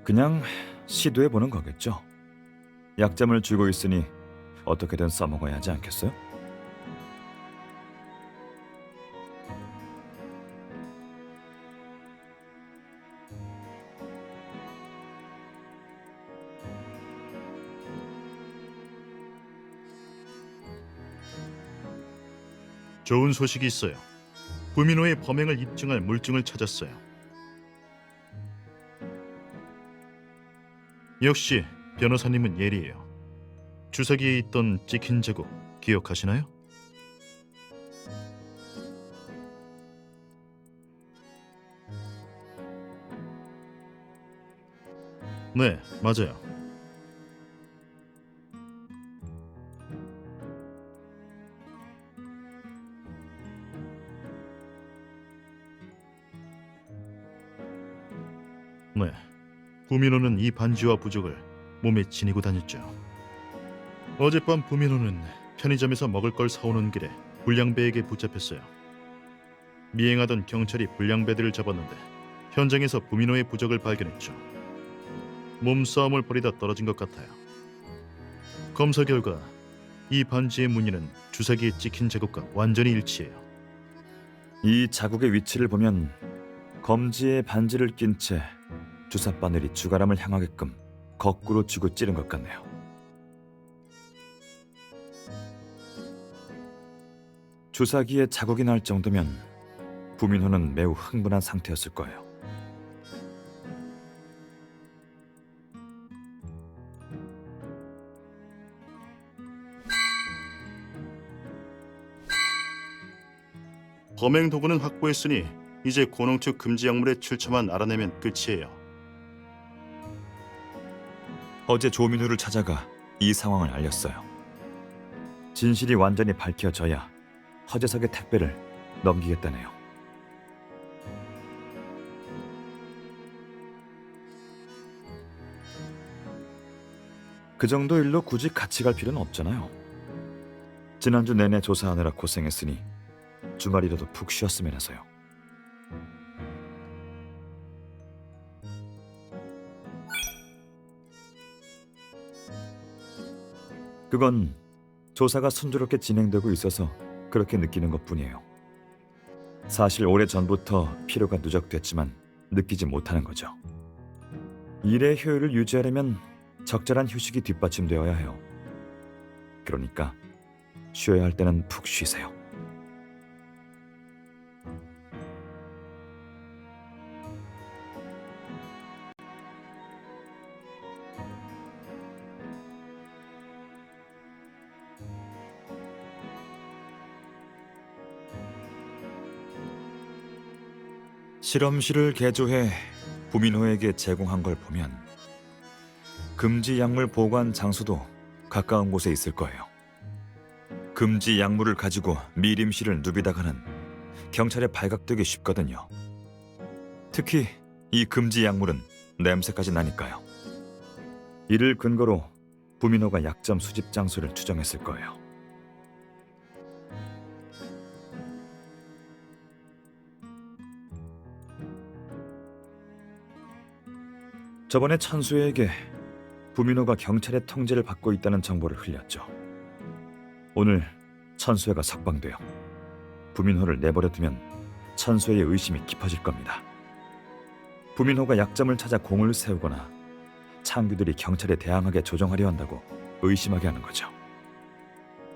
그냥 시도해보는 거겠죠. 약점을 쥐고 있으니 어떻게든 써먹어야 하지 않겠어요? 좋은 소식이 있어요. 부민호의 범행을 입증할 물증을 찾았어요. 역시 변호사님은 예리해요. 주사기에 있던 찍힌 자국 기억하시나요? 네, 맞아요. 네, 부민호는 이 반지와 부적을 몸에 지니고 다녔죠. 어젯밤 부민호는 편의점에서 먹을 걸 사오는 길에 불량배에게 붙잡혔어요. 미행하던 경찰이 불량배들을 잡았는데 현장에서 부민호의 부적을 발견했죠. 몸싸움을 벌이다 떨어진 것 같아요. 검사 결과 이 반지의 무늬는 주사기에 찍힌 자국과 완전히 일치해요. 이 자국의 위치를 보면 검지에 반지를 낀 채 주사 바늘이 주가람을 향하게끔 거꾸로 쥐고 찌른 것 같네요. 주사기에 자국이 날 정도면 부민호는 매우 흥분한 상태였을 거예요. 범행 도구는 확보했으니 이제 고농축 금지 약물의 출처만 알아내면 끝이에요. 어제 조민호를 찾아가 이 상황을 알렸어요. 진실이 완전히 밝혀져야 허재석의 택배를 넘기겠다네요. 그 정도 일로 굳이 같이 갈 필요는 없잖아요. 지난주 내내 조사하느라 고생했으니 주말이라도 푹 쉬었으면 해서요. 그건 조사가 순조롭게 진행되고 있어서 그렇게 느끼는 것뿐이에요. 사실 오래전부터 피로가 누적됐지만 느끼지 못하는 거죠. 일의 효율을 유지하려면 적절한 휴식이 뒷받침되어야 해요. 그러니까 쉬어야 할 때는 푹 쉬세요. 실험실을 개조해 부민호에게 제공한 걸 보면 금지 약물 보관 장소도 가까운 곳에 있을 거예요. 금지 약물을 가지고 미림실을 누비다가는 경찰에 발각되기 쉽거든요. 특히 이 금지 약물은 냄새까지 나니까요. 이를 근거로 부민호가 약점 수집 장소를 추정했을 거예요. 저번에 천수에게 부민호가 경찰의 통제를 받고 있다는 정보를 흘렸죠. 오늘 천수회가 석방돼요. 부민호를 내버려두면 천수회의 의심이 깊어질 겁니다. 부민호가 약점을 찾아 공을 세우거나 창규들이 경찰에 대항하게 조종하려 한다고 의심하게 하는 거죠.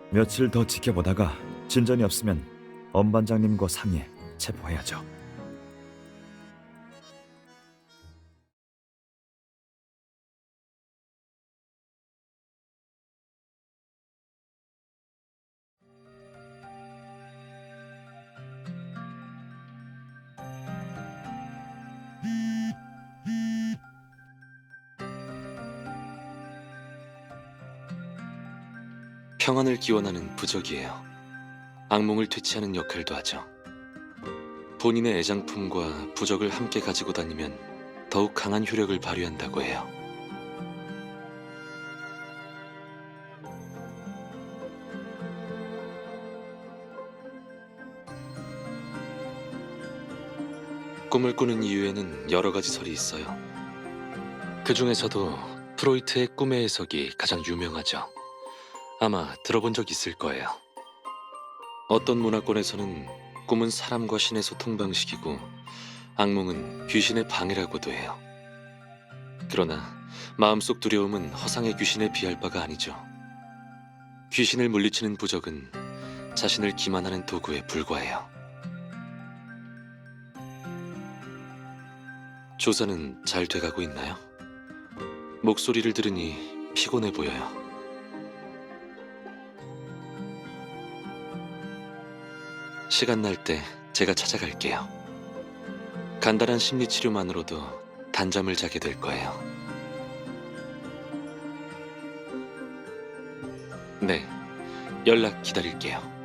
며칠 더 지켜보다가 진전이 없으면 엄 반장님과 상의해 체포해야죠. 평안을 기원하는 부적이에요. 악몽을 퇴치하는 역할도 하죠. 본인의 애장품과 부적을 함께 가지고 다니면 더욱 강한 효력을 발휘한다고 해요. 꿈을 꾸는 이유에는 여러 가지 설이 있어요. 그 중에서도 프로이트의 꿈의 해석이 가장 유명하죠. 아마 들어본 적 있을 거예요. 어떤 문화권에서는 꿈은 사람과 신의 소통 방식이고 악몽은 귀신의 방해라고도 해요. 그러나 마음속 두려움은 허상의 귀신에 비할 바가 아니죠. 귀신을 물리치는 부적은 자신을 기만하는 도구에 불과해요. 조사는 잘 돼가고 있나요? 목소리를 들으니 피곤해 보여요. 시간 날 때 제가 찾아갈게요. 간단한 심리치료만으로도 단잠을 자게 될 거예요. 네, 연락 기다릴게요.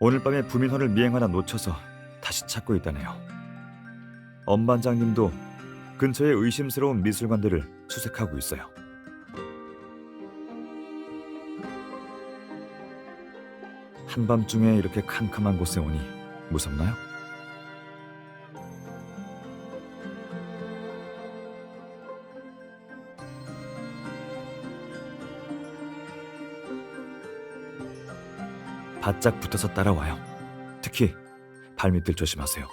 오늘 밤에 부민호를 미행 하나 놓쳐서 다시 찾고 있다네요. 엄 반장님도 근처의 의심스러운 미술관들을 수색하고 있어요. 한밤중에 이렇게 캄캄한 곳에 오니 무섭나요? 바짝 붙어서 따라와요. 특히 발밑들 조심하세요.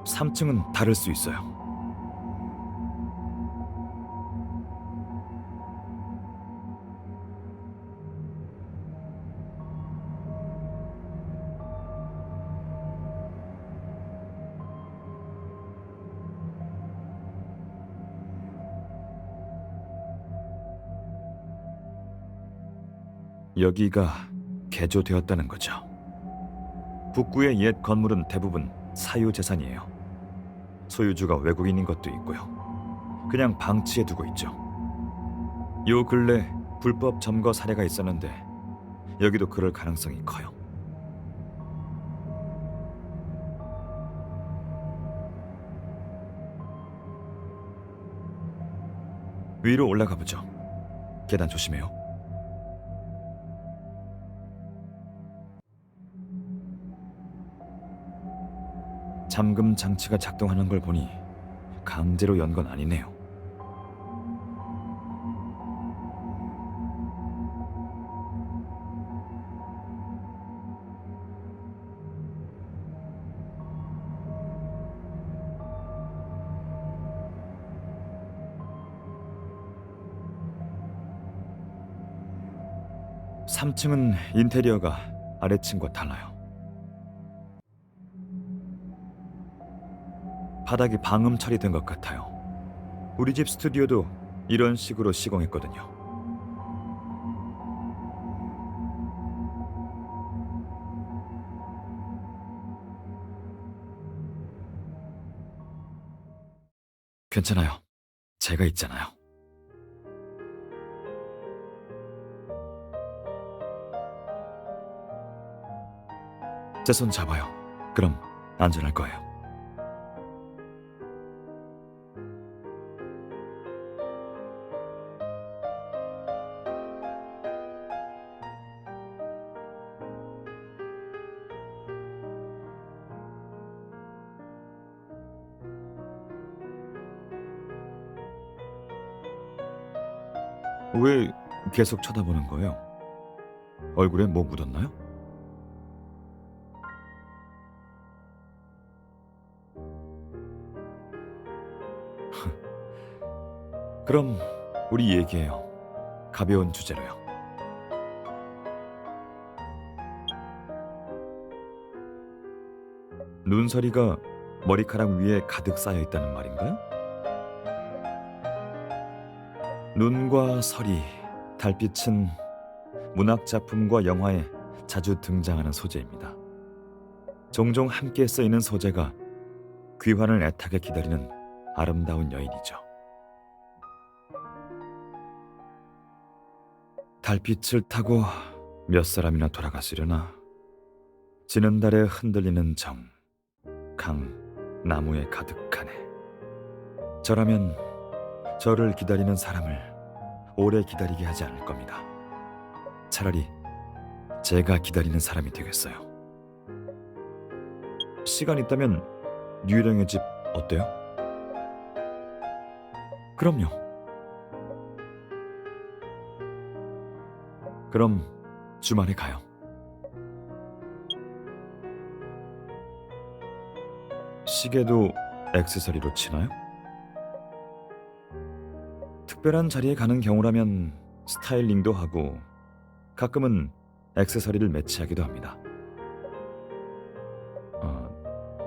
삼층은 다를 수 있어요. 여기가 개조되었다는 거죠. 북구의 옛 건물은 대부분 사유재산이에요. 소유주가 외국인인 것도 있고요. 그냥 방치해 두고 있죠. 요 근래 불법 점거 사례가 있었는데 여기도 그럴 가능성이 커요. 위로 올라가 보죠. 계단 조심해요. 잠금 장치가 작동하는 걸 보니 강제로 연 건 아니네요. 3층은 인테리어가 아래층과 달라요. 바닥이 방음 처리된 것 같아요. 우리 집 스튜디오도 이런 식으로 시공했거든요. 괜찮아요. 제가 있잖아요. 제 손 잡아요. 그럼 안전할 거예요. 왜 계속 쳐다보는 거예요? 얼굴에 뭐 묻었나요? 그럼 우리 얘기해요. 가벼운 주제로요. 눈서리가 머리카락 위에 가득 쌓여 있다는 말인가요? 눈과 서리, 달빛은 문학 작품과 영화에 자주 등장하는 소재입니다. 종종 함께 쓰이는 소재가 귀환을 애타게 기다리는 아름다운 여인이죠. 달빛을 타고 몇 사람이나 돌아갔으려나. 지는 달에 흔들리는 정, 강, 나무에 가득하네. 저라면 저를 기다리는 사람을 오래 기다리게 하지 않을 겁니다. 차라리 제가 기다리는 사람이 되겠어요. 시간 있다면 유령의 집 어때요? 그럼요. 그럼 주말에 가요. 시계도 액세서리로 치나요? 특별한 자리에 가는 경우라면 스타일링도 하고 가끔은 액세서리를 매치하기도 합니다.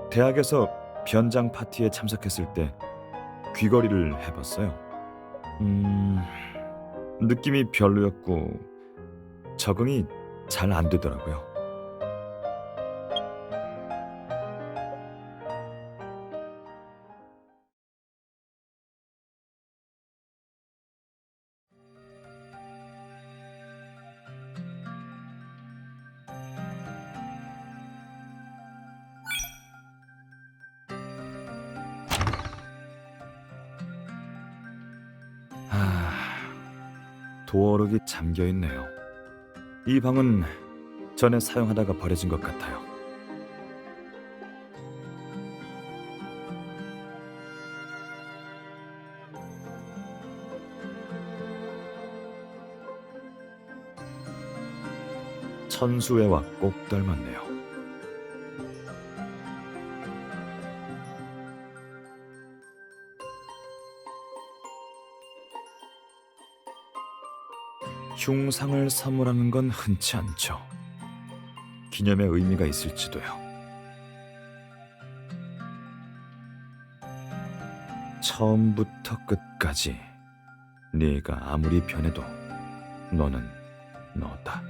대학에서 변장 파티에 참석했을 때 귀걸이를 해봤어요. 느낌이 별로였고 적응이 잘 안 되더라고요. 도어록이 잠겨 있네요. 이 방은 전에 사용하다가 버려진 것 같아요. 천수회와 꼭 닮았네요. 흉상을 선물하는 건 흔치 않죠. 기념의 의미가 있을지도요. 처음부터 끝까지 네가 아무리 변해도 너는 너다.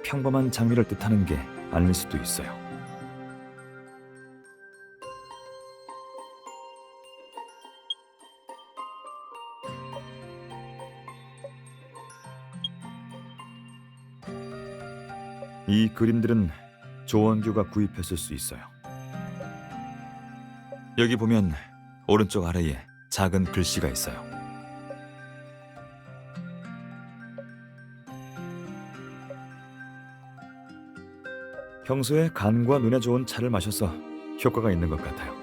평범한 장미를 뜻하는 게 아닐 수도 있어요. 이 그림들은 조원규가 구입했을 수 있어요. 여기 보면 오른쪽 아래에 작은 글씨가 있어요. 평소에 간과 눈에 좋은 차를 마셔서 효과가 있는 것 같아요.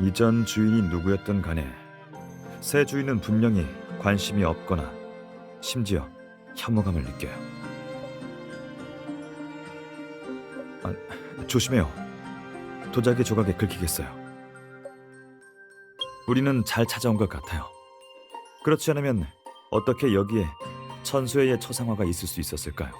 이전 주인이 누구였든 간에 새 주인은 분명히 관심이 없거나 심지어 혐오감을 느껴요. 조심해요. 도자기 조각에 긁히겠어요. 우리는 잘 찾아온 것 같아요. 그렇지 않으면 어떻게 여기에 천수의 초상화가 있을 수 있었을까요?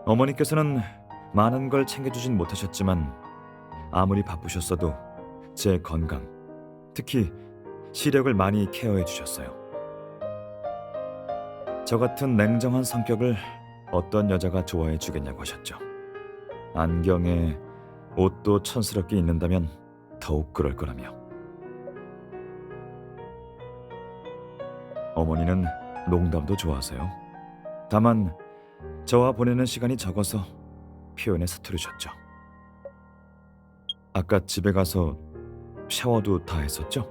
어머니께서는 많은 걸 챙겨주진 못하셨지만 아무리 바쁘셨어도 제 건강, 특히 시력을 많이 케어해 주셨어요. 저 같은 냉정한 성격을 어떤 여자가 좋아해 주겠냐고 하셨죠. 안경에 옷도 촌스럽게 입는다면 더욱 그럴 거라며. 어머니는 농담도 좋아하세요. 다만 저와 보내는 시간이 적어서 표현에 서투르셨죠. 아까 집에 가서 샤워도 다 했었죠?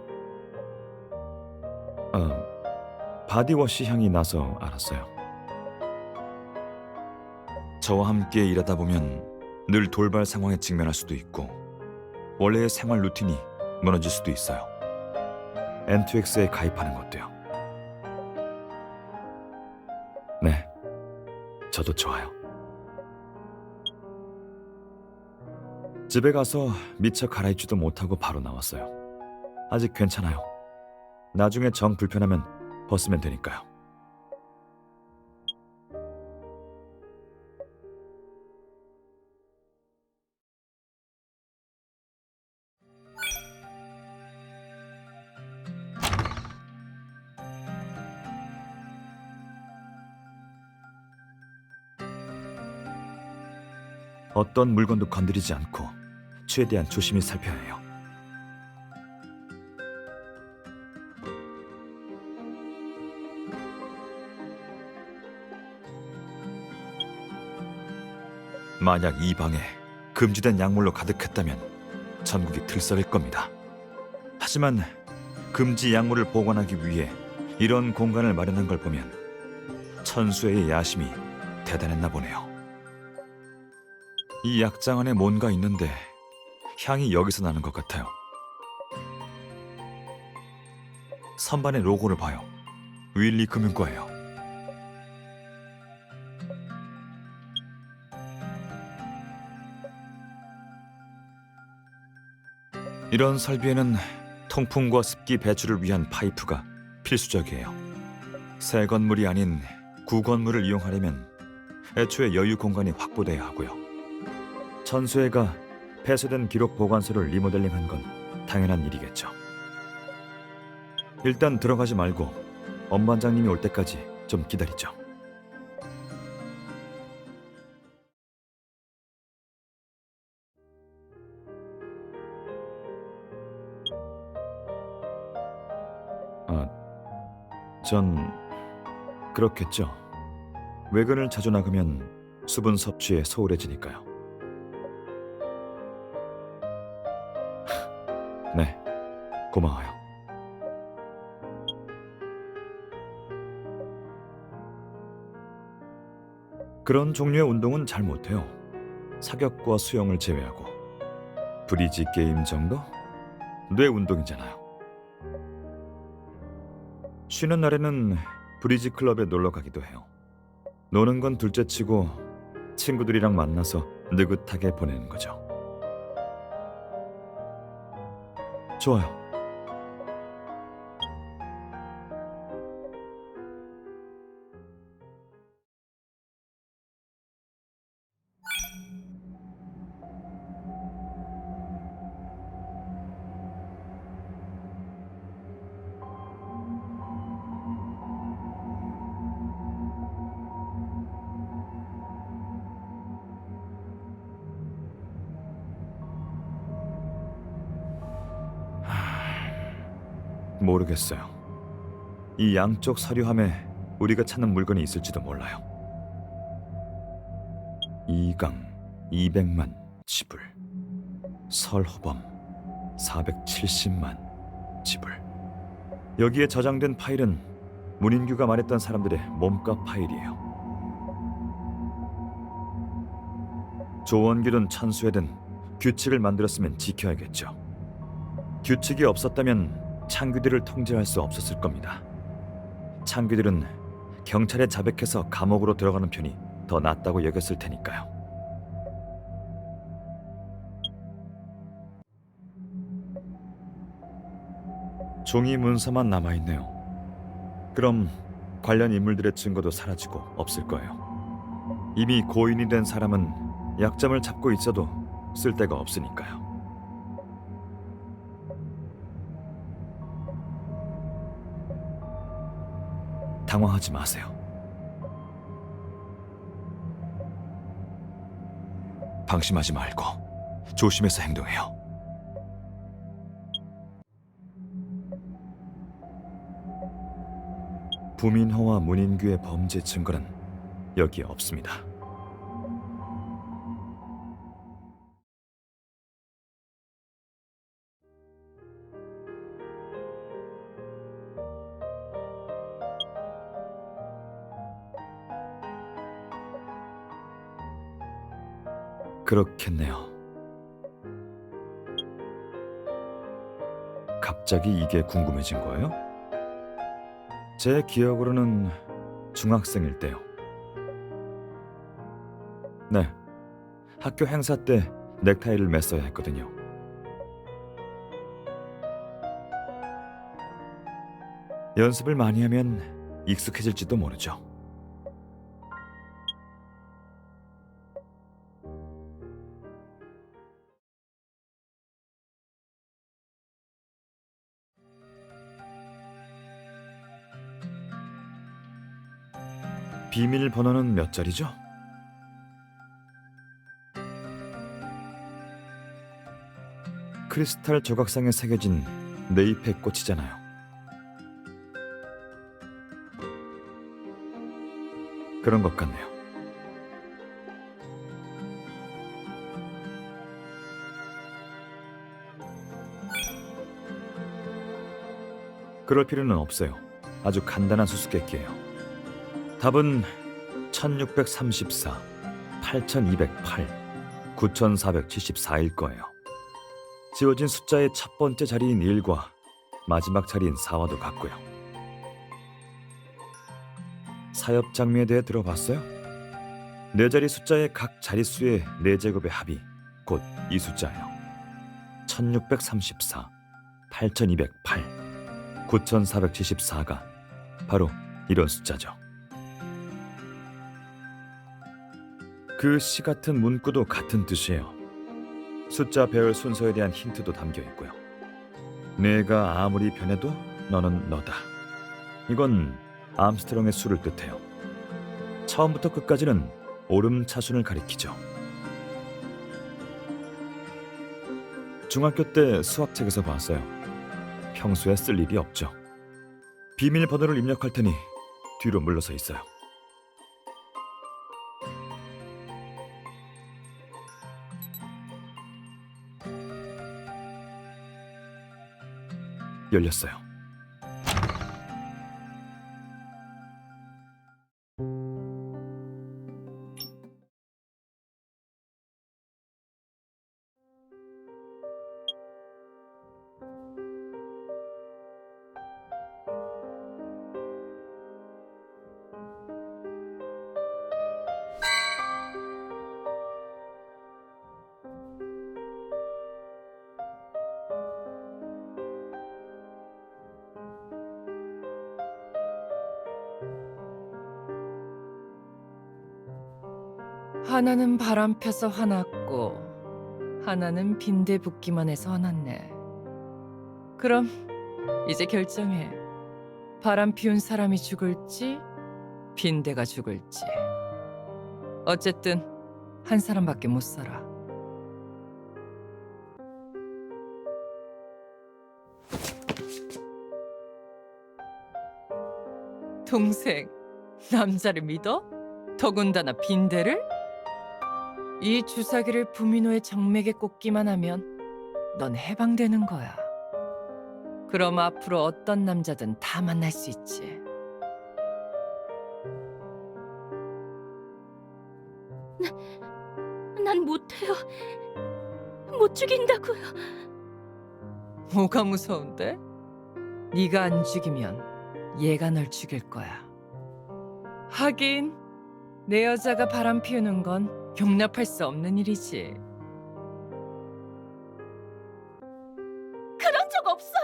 바디워시 향이 나서 알았어요. 저와 함께 일하다 보면 늘 돌발 상황에 직면할 수도 있고 원래의 생활 루틴이 무너질 수도 있어요. N2X에 가입하는 것도요. 네, 저도 좋아요. 집에 가서 미처 갈아입지도 못하고 바로 나왔어요. 아직 괜찮아요. 나중에 정 불편하면 벗으면 되니까요. 어떤 물건도 건드리지 않고 최대한 조심히 살펴야 해요. 만약 이 방에 금지된 약물로 가득했다면 전국이 들썩일 겁니다. 하지만 금지 약물을 보관하기 위해 이런 공간을 마련한 걸 보면 천수의 야심이 대단했나 보네요. 이 약장 안에 뭔가 있는데 향이 여기서 나는 것 같아요. 선반의 로고를 봐요. 윌리 금융과예요. 이런 설비에는 통풍과 습기 배출을 위한 파이프가 필수적이에요. 새 건물이 아닌 구건물을 이용하려면 애초에 여유 공간이 확보돼야 하고요. 천수회가 폐쇄된 기록 보관소를 리모델링한 건 당연한 일이겠죠. 일단 들어가지 말고 엄 반장님이 올 때까지 좀 기다리죠. 전 그렇겠죠. 외근을 자주 나가면 수분 섭취에 소홀해지니까요. 네, 고마워요. 그런 종류의 운동은 잘 못해요. 사격과 수영을 제외하고. 브리지 게임 정도? 뇌 운동이잖아요. 쉬는 날에는 브리지 클럽에 놀러 가기도 해요. 노는 건 둘째치고 친구들이랑 만나서 느긋하게 보내는 거죠. 좋아요. 모르겠어요. 이 양쪽 서류함에 우리가 찾는 물건이 있을지도 몰라요. 2강 200만 지불 설호범 470만 지불. 여기에 저장된 파일은 문인규가 말했던 사람들의 몸값 파일이에요. 조원길은 천수회든 규칙을 만들었으면 지켜야겠죠. 규칙이 없었다면 창귀들을 통제할 수 없었을 겁니다. 창귀들은 경찰에 자백해서 감옥으로 들어가는 편이 더 낫다고 여겼을 테니까요. 종이 문서만 남아있네요. 그럼 관련 인물들의 증거도 사라지고 없을 거예요. 이미 고인이 된 사람은 약점을 잡고 있어도 쓸데가 없으니까요. 당황하지 마세요. 방심하지 말고 조심해서 행동해요. 부민호와 문인규의 범죄 증거는 여기에 없습니다. 그렇겠네요. 갑자기 이게 궁금해진 거예요? 제 기억으로는 중학생일 때요. 네, 학교 행사 때 넥타이를 맸어야 했거든요. 연습을 많이 하면 익숙해질지도 모르죠. 비밀번호는 몇 자리죠? 크리스탈 조각상에 새겨진 내 잎의 꽃이잖아요. 그런 것 같네요. 그럴 필요는 없어요. 아주 간단한 수수께끼예요. 답은 1634, 8208, 9474일 거예요. 지워진 숫자의 첫 번째 자리인 1과 마지막 자리인 4와도 같고요. 사엽 장미에 대해 들어봤어요? 네 자리 숫자의 각 자릿수의 4제곱의 합이 곧 이 숫자예요. 1634, 8208, 9474가 바로 이런 숫자죠. 그 시 같은 문구도 같은 뜻이에요. 숫자 배열 순서에 대한 힌트도 담겨 있고요. 내가 아무리 변해도 너는 너다. 이건 암스트롱의 수를 뜻해요. 처음부터 끝까지는 오름차순을 가리키죠. 중학교 때 수학책에서 봤어요. 평소에 쓸 일이 없죠. 비밀번호를 입력할 테니 뒤로 물러서 있어요. 열렸어요. 하나는 바람 펴서 화났고 하나는 빈대 붓기만 해서 화났네. 그럼 이제 결정해. 바람 피운 사람이 죽을지 빈대가 죽을지. 어쨌든 한 사람밖에 못 살아. 동생, 남자를 믿어? 더군다나 빈대를? 이 주사기를 부민호의 정맥에 꽂기만 하면 넌 해방되는 거야. 그럼 앞으로 어떤 남자든 다 만날 수 있지. 난 못해요. 못 죽인다고요. 뭐가 무서운데? 네가 안 죽이면 얘가 널 죽일 거야. 하긴 내 여자가 바람 피우는 건 용납할 수 없는 일이지. 그런 적 없어요.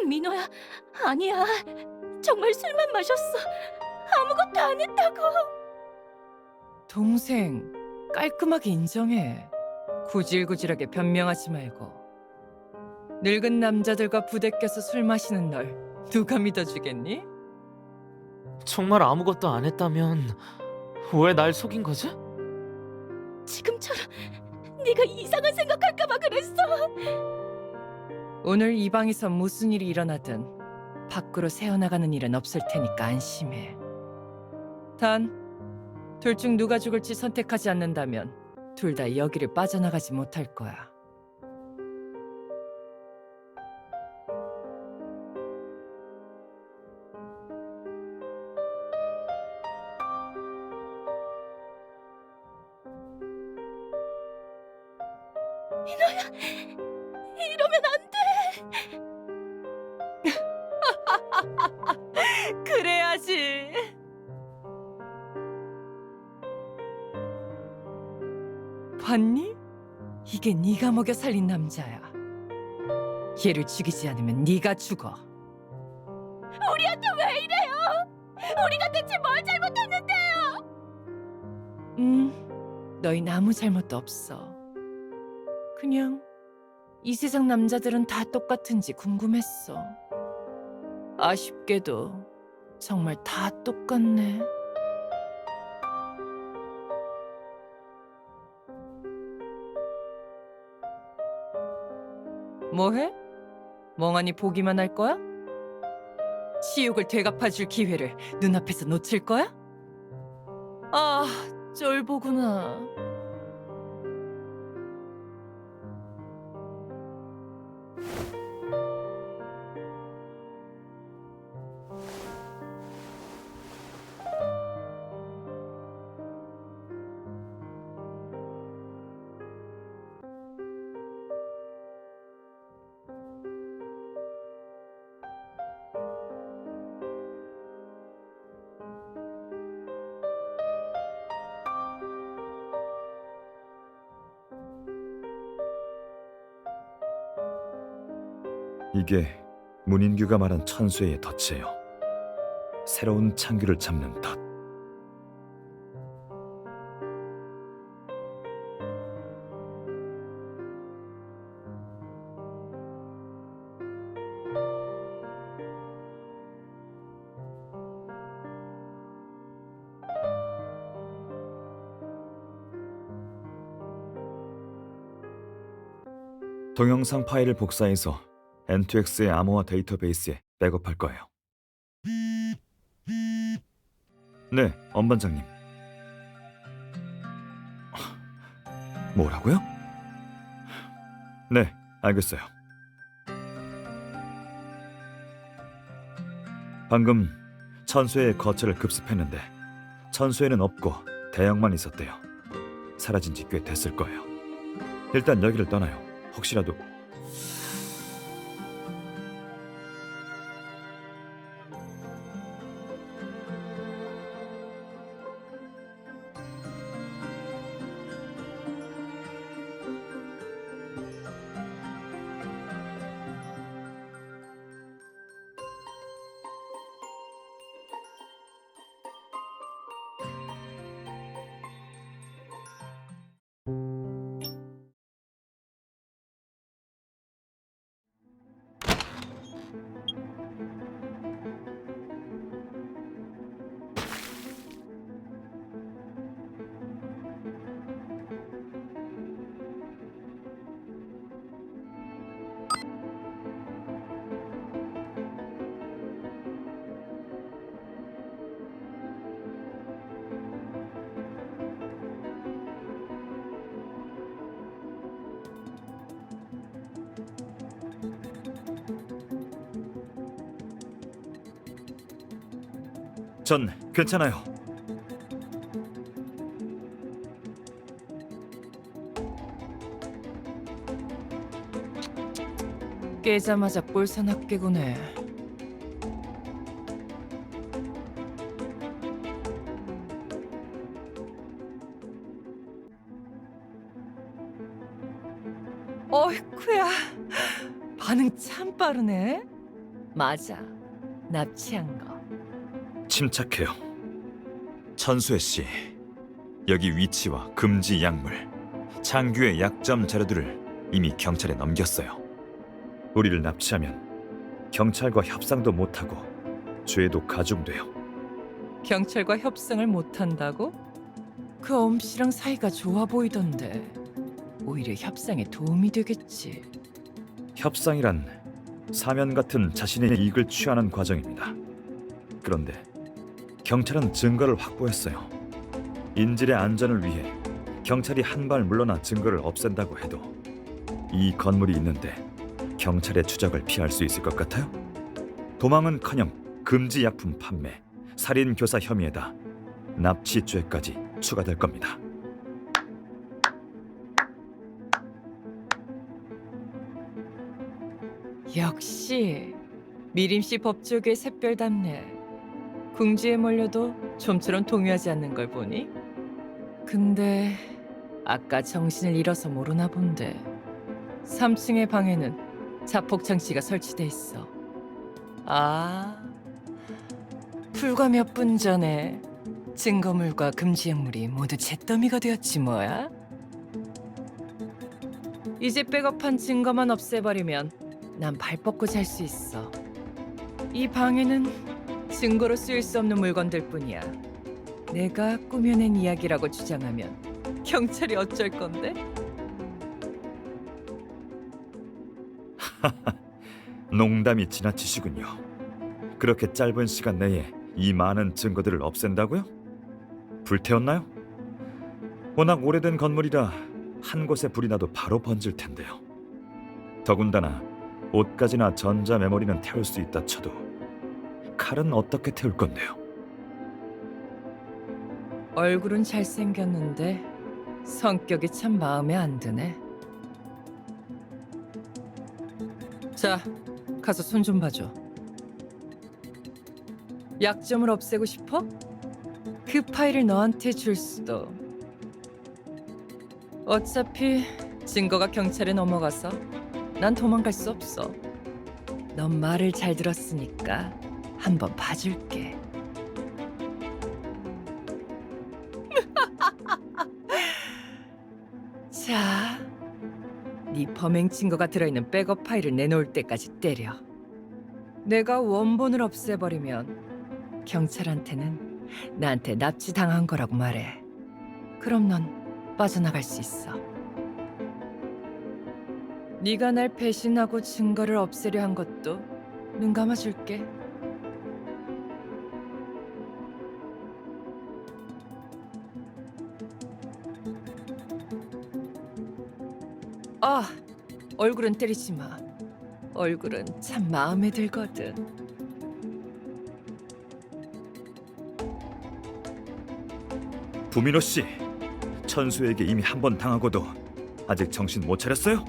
민호야, 아니야. 정말 술만 마셨어. 아무것도 안 했다고. 동생, 깔끔하게 인정해. 구질구질하게 변명하지 말고. 늙은 남자들과 부대 껴서 술 마시는 널 누가 믿어주겠니? 정말 아무것도 안 했다면 왜 날 속인 거지? 지금처럼 네가 이상한 생각할까 봐 그랬어. 오늘 이 방에서 무슨 일이 일어나든 밖으로 새어나가는 일은 없을 테니까 안심해. 단, 둘 중 누가 죽을지 선택하지 않는다면 둘 다 여기를 빠져나가지 못할 거야. 이러면 안 돼. 그래야지. 봤니? 이게 네가 먹여 살린 남자야. 얘를 죽이지 않으면 네가 죽어. 우리한테 왜 이래요? 우리가 대체 뭘 잘못했는데요? 너희 아무 잘못도 없어. 그냥 이 세상 남자들은 다 똑같은지 궁금했어. 아쉽게도 정말 다 똑같네. 뭐해? 멍하니 보기만 할 거야? 치욕을 되갚아줄 기회를 눈앞에서 놓칠 거야? 아, 쫄보구나. 이게 문인규가 말한 천수의 덫이에요. 새로운 창규를 잡는 덫. 동영상 파일을 복사해서 N2X의 암호화 데이터베이스에 백업할 거예요. 네, 엄반장님. 뭐라고요? 네, 알겠어요. 방금 천수의 거처를 급습했는데 천수에는 없고 대형만 있었대요. 사라진 지 꽤 됐을 거예요. 일단 여기를 떠나요. 혹시라도 전 괜찮아요. 깨자마자 꼴사납게구네. 어이쿠야, 반응 참 빠르네. 맞아, 납치한 거. 침착해요. 천수혜 씨, 여기 위치와 금지 약물, 장규의 약점 자료들을 이미 경찰에 넘겼어요. 우리를 납치하면 경찰과 협상도 못하고 죄도 가중돼요. 경찰과 협상을 못한다고? 그 엄씨랑 사이가 좋아 보이던데. 오히려 협상에 도움이 되겠지. 협상이란 사면 같은 자신의 이익을 취하는 과정입니다. 그런데 경찰은 증거를 확보했어요. 인질의 안전을 위해 경찰이 한 발 물러나 증거를 없앤다고 해도 이 건물이 있는데 경찰의 추적을 피할 수 있을 것 같아요? 도망은커녕 금지 약품 판매, 살인 교사 혐의에다 납치죄까지 추가될 겁니다. 역시 미림씨 법조계의 샛별답네. 궁지에 몰려도 좀처럼 동요하지 않는 걸 보니? 근데 아까 정신을 잃어서 모르나 본데 3층의 방에는 자폭 장치가 설치돼 있어. 아, 불과 몇 분 전에 증거물과 금지 약물이 모두 잿더미가 되었지 뭐야? 이제 백업한 증거만 없애버리면 난 발 뻗고 잘 수 있어. 이 방에는 증거로 쓰일 수 없는 물건들 뿐이야. 내가 꾸며낸 이야기라고 주장하면 경찰이 어쩔 건데? 농담이 지나치시군요. 그렇게 짧은 시간 내에 이 많은 증거들을 없앤다고요? 불태웠나요? 워낙 오래된 건물이라 한 곳에 불이 나도 바로 번질 텐데요. 더군다나 옷가지나 전자 메모리는 태울 수 있다 쳐도 칼은 어떻게 태울 건데요? 얼굴은 잘생겼는데 성격이 참 마음에 안 드네. 자, 가서 손 좀 봐줘. 약점을 없애고 싶어? 그 파일을 너한테 줄 수도. 어차피 증거가 경찰에 넘어가서 난 도망갈 수 없어. 넌 말을 잘 들었으니까 한번 봐줄게. 자, 네 범행 증거가 들어있는 백업 파일을 내놓을 때까지 때려. 내가 원본을 없애버리면 경찰한테는 나한테 납치당한 거라고 말해. 그럼 넌 빠져나갈 수 있어. 네가 날 배신하고 증거를 없애려 한 것도 눈 감아줄게. 아, 얼굴은 때리지 마. 얼굴은 참 마음에 들거든. 부민호 씨, 천수에게 이미 한 번 당하고도 아직 정신 못 차렸어요?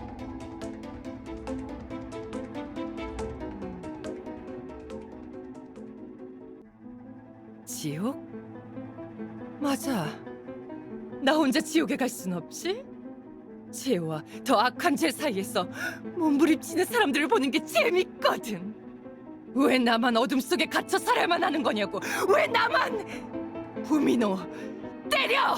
지옥? 맞아. 나 혼자 지옥에 갈 순 없지? 죄와 더 악한 죄 사이에서 몸부림치는 사람들을 보는 게 재밌거든. 왜 나만 어둠 속에 갇혀 살아야만 하는 거냐고. 왜 나만! 부민호, 때려!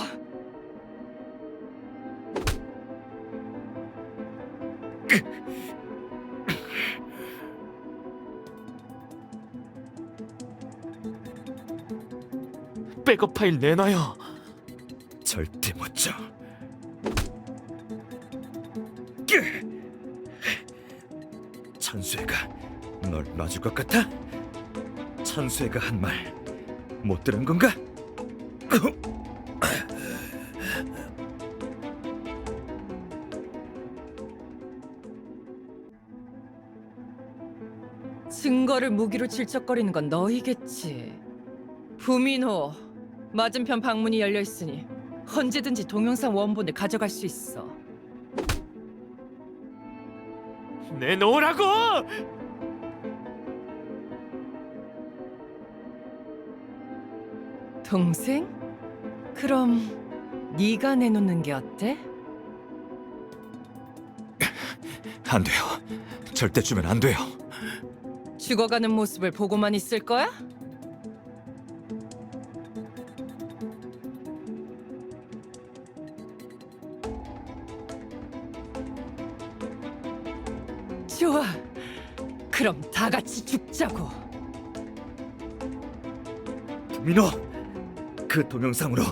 백업 파일 내놔요. 절대 못 줘. 천수애가 널 놔줄 것 같아? 천수애가 한 말 못 들은 건가? 증거를 무기로 질척거리는 건 너희겠지. 부민호, 맞은편 방문이 열려 있으니 언제든지 동영상 원본을 가져갈 수 있어. 내놓으라고! 동생? 그럼 네가 내놓는 게 어때? 안 돼요. 절대 주면 안 돼요. 죽어가는 모습을 보고만 있을 거야? 좋아. 그럼 다 같이 죽자고. 민호, 그 동영상으로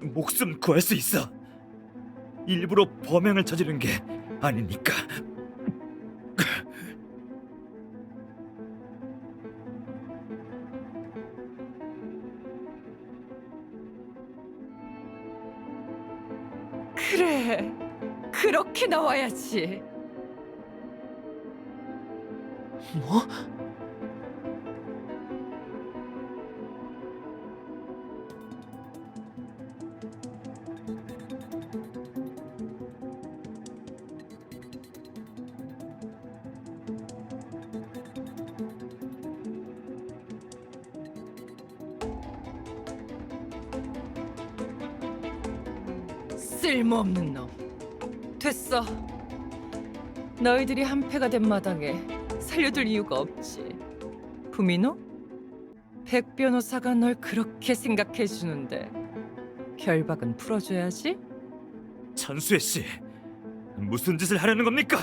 목숨 구할 수 있어. 일부러 범행을 저지른 게 아니니까. 그래. 그렇게 나와야지. 뭐? 쓸모없는 놈. 됐어. 너희들이 한패가 된 마당에 살려둘 이유가 없지. 부민호? 백 변호사가 널 그렇게 생각해 주는데 결박은 풀어줘야지. 천수혜 씨, 무슨 짓을 하려는 겁니까?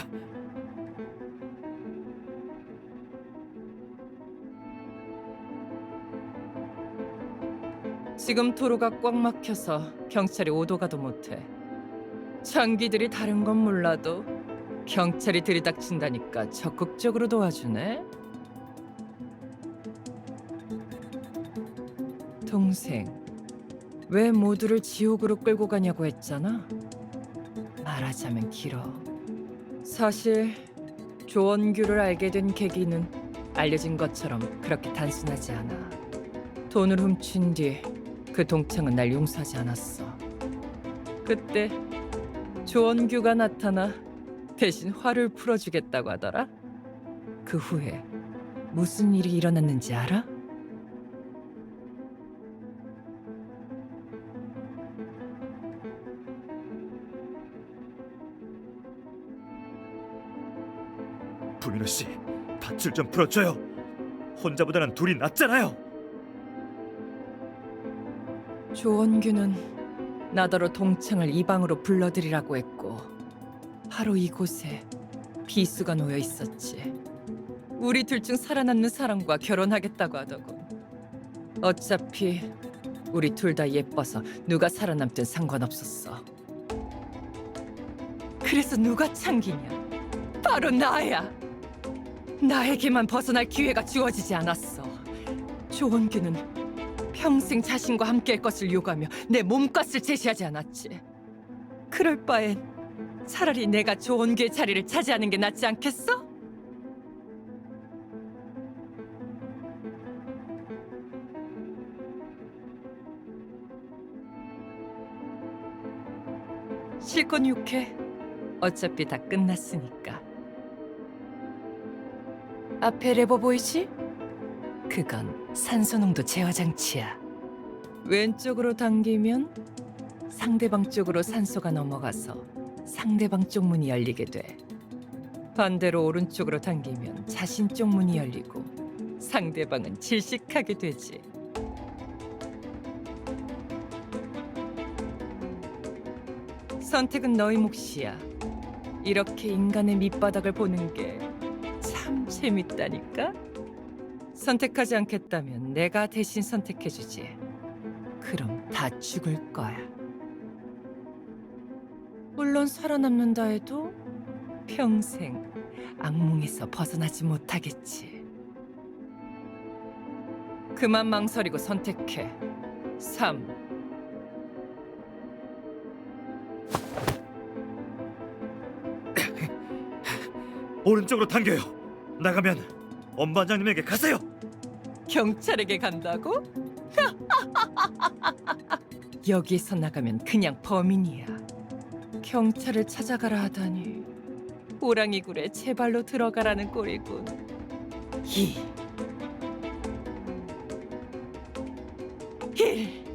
지금 도로가 꽉 막혀서 경찰이 오도 가도 못해. 장기들이 다른 건 몰라도 경찰이 들이닥친다니까 적극적으로 도와주네. 동생, 왜 모두를 지옥으로 끌고 가냐고 했잖아. 말하자면 길어. 사실 조원규를 알게 된 계기는 알려진 것처럼 그렇게 단순하지 않아. 돈을 훔친 뒤 그 동창은 날 용서하지 않았어. 그때 조원규가 나타나 대신 화를 풀어주겠다고 하더라. 그 후에 무슨 일이 일어났는지 알아? 부민호 씨, 밧줄 좀 풀어줘요. 혼자보다는 둘이 낫잖아요. 조원규는 나더러 동창을 이 방으로 불러들이라고 했고 바로 이곳에 비수가 놓여 있었지. 우리 둘 중 살아남는 사람과 결혼하겠다고 하더군. 어차피 우리 둘 다 예뻐서 누가 살아남든 상관없었어. 그래서 누가 참기냐? 바로 나야. 나에게만 벗어날 기회가 주어지지 않았어. 조원규는 평생 자신과 함께할 것을 요구하며 내 몸값을 제시하지 않았지. 그럴 바엔 차라리 내가 조원규의 자리를 차지하는 게 낫지 않겠어? 실컷 욕해. 어차피 다 끝났으니까. 앞에 레버 보이지? 그건 산소농도 제어 장치야. 왼쪽으로 당기면 상대방 쪽으로 산소가 넘어가서 상대방 쪽 문이 열리게 돼. 반대로 오른쪽으로 당기면 자신 쪽 문이 열리고 상대방은 질식하게 되지. 선택은 너희 몫이야. 이렇게 인간의 밑바닥을 보는 게 참 재밌다니까? 선택하지 않겠다면 내가 대신 선택해주지. 그럼 다 죽을 거야. 물론 살아남는다 해도 평생 악몽에서 벗어나지 못하겠지. 그만 망설이고 선택해. 3. 오른쪽으로 당겨요. 나가면 엄반장님에게 가세요. 경찰에게 간다고? 여기서 나가면 그냥 범인이야. 경찰을 찾아가라 하다니 호랑이 굴에 제 발로 들어가라는 꼴이군. 이. 1.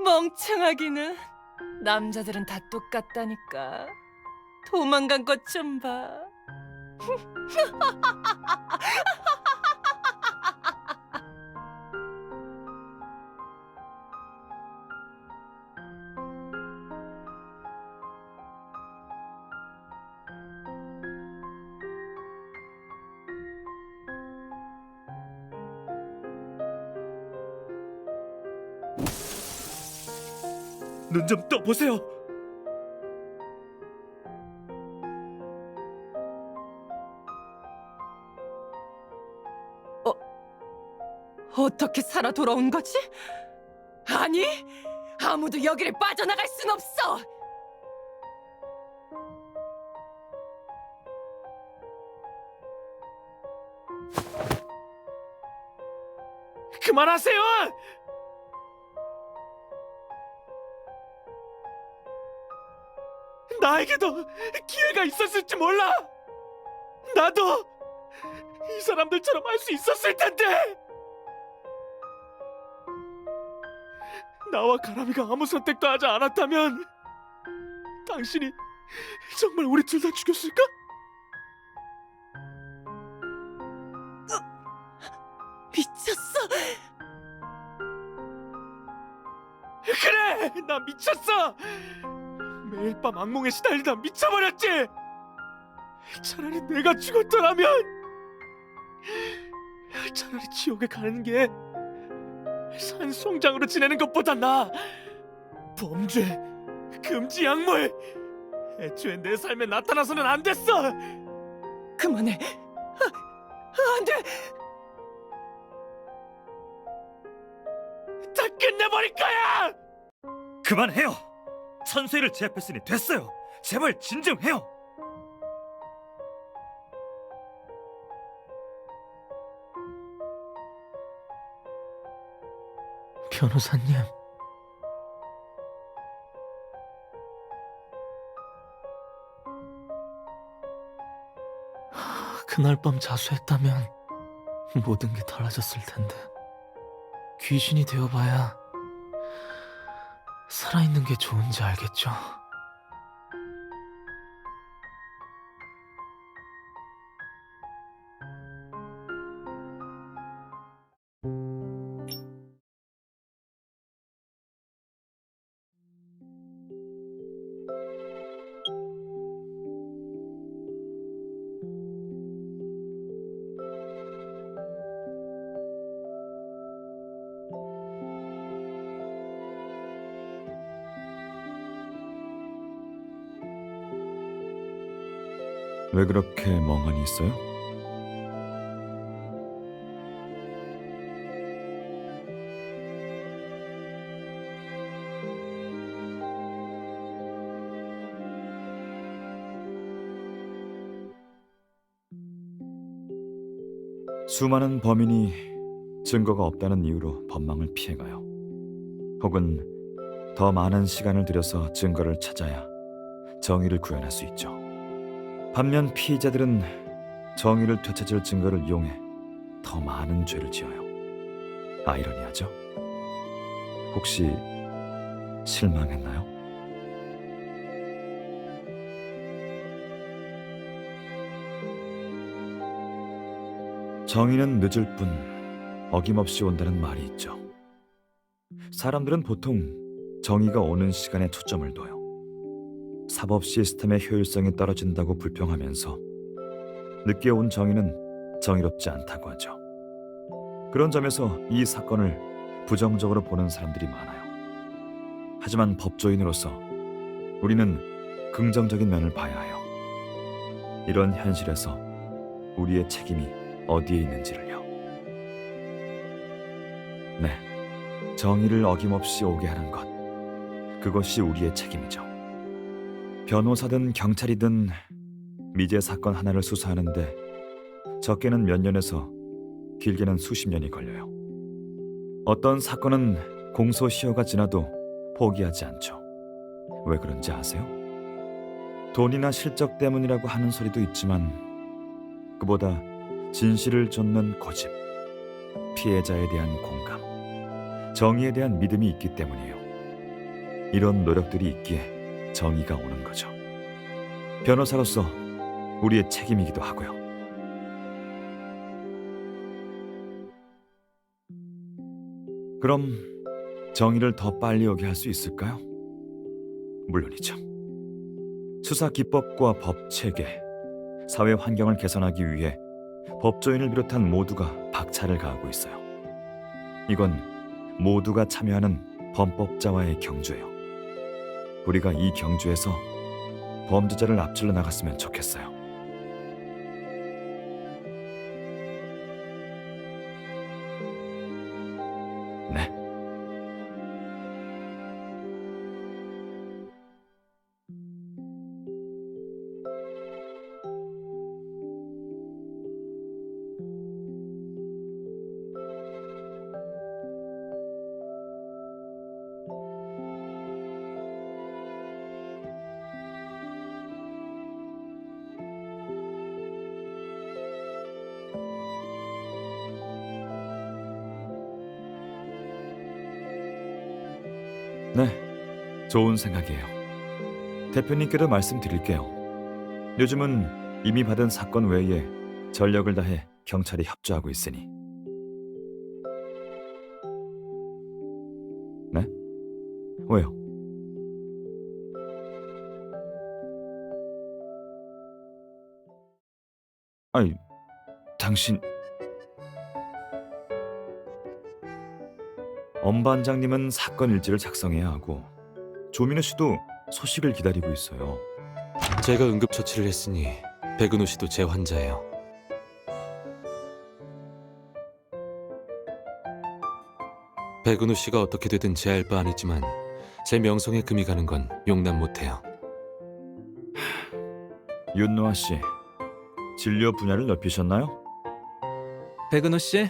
멍청하기는. 남자들은 다 똑같다니까. 도망간 것 좀 봐. 눈 좀 떠보세요. 어떻게 살아 돌아온 거지? 아니, 아무도 여기를 빠져나갈 순 없어. 그만하세요! 나에게도 기회가 있었을지 몰라. 나도 이 사람들처럼 할 수 있었을 텐데. 나와 가람이가 아무 선택도 하지 않았다면 당신이 정말 우리 둘 다 죽였을까? 미쳤어. 그래, 나 미쳤어. 매일 밤 악몽에 시달리다 미쳐버렸지. 차라리 내가 죽었더라면, 차라리 지옥에 가는 게 산송장으로 지내는 것보다 나아. 범죄, 금지 약물, 애초에 내 삶에 나타나서는 안 됐어. 그만해. 안 돼. 다 끝내버릴 거야. 그만해요. 천수희를 제압했으니 됐어요. 제발 진정해요. 변호사님. 그날 밤 자수했다면 모든 게 달라졌을 텐데. 귀신이 되어봐야 살아있는 게 좋은지 알겠죠? 왜 그렇게 멍하니 있어요? 수많은 범인이 증거가 없다는 이유로 법망을 피해가요. 혹은 더 많은 시간을 들여서 증거를 찾아야 정의를 구현할 수 있죠. 반면 피의자들은 정의를 되찾을 증거를 이용해 더 많은 죄를 지어요. 아이러니하죠? 혹시 실망했나요? 정의는 늦을 뿐 어김없이 온다는 말이 있죠. 사람들은 보통 정의가 오는 시간에 초점을 둬요. 사법 시스템의 효율성이 떨어진다고 불평하면서 늦게 온 정의는 정의롭지 않다고 하죠. 그런 점에서 이 사건을 부정적으로 보는 사람들이 많아요. 하지만 법조인으로서 우리는 긍정적인 면을 봐야 해요. 이런 현실에서 우리의 책임이 어디에 있는지를요. 네, 정의를 어김없이 오게 하는 것, 그것이 우리의 책임이죠. 변호사든 경찰이든 미제 사건 하나를 수사하는데 적게는 몇 년에서 길게는 수십 년이 걸려요. 어떤 사건은 공소시효가 지나도 포기하지 않죠. 왜 그런지 아세요? 돈이나 실적 때문이라고 하는 소리도 있지만 그보다 진실을 쫓는 고집, 피해자에 대한 공감, 정의에 대한 믿음이 있기 때문이에요. 이런 노력들이 있기에 정의가 오는 거죠. 변호사로서 우리의 책임이기도 하고요. 그럼 정의를 더 빨리 오게 할 수 있을까요? 물론이죠. 수사 기법과 법 체계, 사회 환경을 개선하기 위해 법조인을 비롯한 모두가 박차를 가하고 있어요. 이건 모두가 참여하는 범법자와의 경주예요. 우리가 이 경주에서 범죄자를 앞질러 나갔으면 좋겠어요. 네. 네, 좋은 생각이에요. 대표님께도 말씀드릴게요. 요즘은 이미 받은 사건 외에 전력을 다해 경찰이 협조하고 있으니. 네? 왜요? 아니, 당신... 엄 반장님은 사건 일지를 작성해야 하고 조민우 씨도 소식을 기다리고 있어요. 제가 응급처치를 했으니 백은호 씨도 제 환자예요. 백은호 씨가 어떻게 되든 제 알 바 아니지만 제 명성에 금이 가는 건 용납 못해요. 윤노아 씨, 진료 분야를 넓히셨나요? 백은호 씨,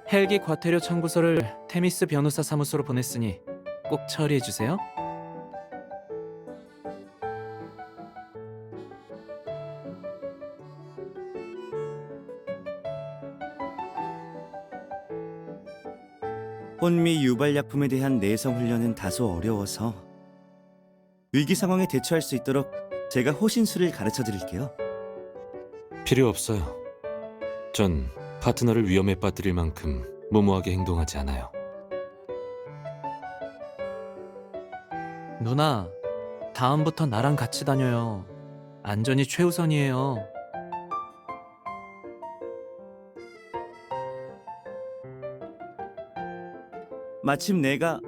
헬기 과태료 청구서를 테미스 변호사 사무소로 보냈으니 꼭 처리해 주세요. 혼미 유발약품에 대한 내성 훈련은 다소 어려워서 위기 상황에 대처할 수 있도록 제가 호신술을 가르쳐 드릴게요. 필요 없어요. 전 파트너를 위험에 빠뜨릴 만큼 무모하게 행동하지 않아요. 누나, 다음부터 나랑 같이 다녀요. 안전이 최우선이에요. 마침 내가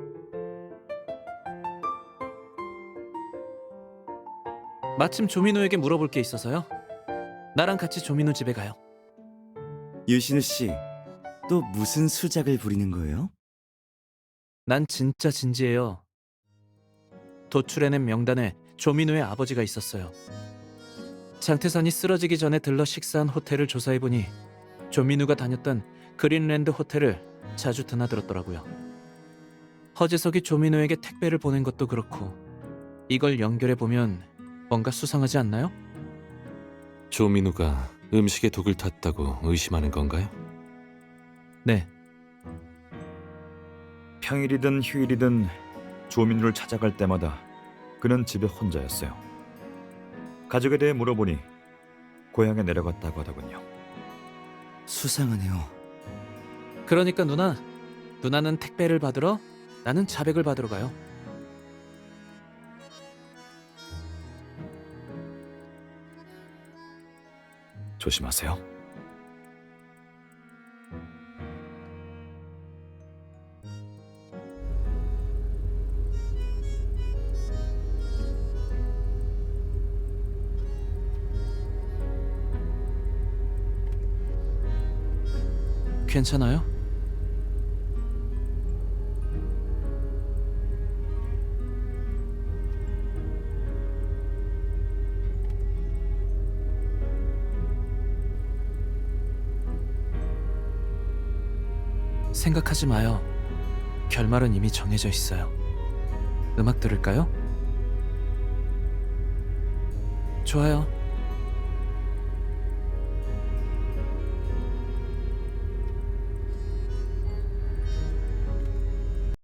마침 조민우에게 물어볼 게 있어서요. 나랑 같이 조민우 집에 가요. 유신우 씨, 또 무슨 수작을 부리는 거예요? 난 진짜 진지해요. 도출해낸 명단에 조민우의 아버지가 있었어요. 장태산이 쓰러지기 전에 들러 식사한 호텔을 조사해보니 조민우가 다녔던 그린랜드 호텔을 자주 드나들었더라고요. 허재석이 조민우에게 택배를 보낸 것도 그렇고 이걸 연결해보면 뭔가 수상하지 않나요? 조민우가 음식에 독을 탔다고 의심하는 건가요? 네. 평일이든 휴일이든 조민우를 찾아갈 때마다 그는 집에 혼자였어요. 가족에 대해 물어보니 고향에 내려갔다고 하더군요. 수상하네요. 그러니까 누나는 택배를 받으러, 나는 자백을 받으러 가요. 조심하세요. 괜찮아요? 생각하지 마요. 결말은 이미 정해져 있어요. 음악 들을까요? 좋아요.